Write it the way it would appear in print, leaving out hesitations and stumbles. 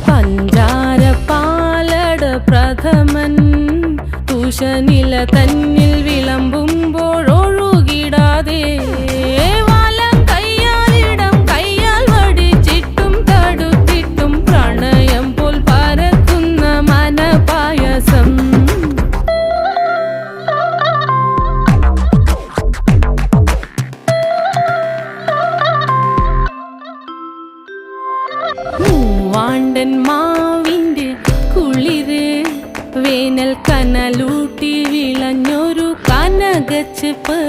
പഞ്ചാര പാലട പ്രഥമൻ തുഷനില തന്നിൽ വിളമ്പുമ്പോഴൊഴുകിടാതെ വലം കയ്യാലിടം കയ്യാൽ വടിച്ചിട്ടും തടുത്തിട്ടും പ്രണയം പോൽ പരക്കുന്ന മനപായസം. മൂവാണ്ടൻ മാവിൻ്റെ കുളിര് വേനൽ കനലൂട്ടി വിളഞ്ഞൊരു കനകച്ചെപ്പ്.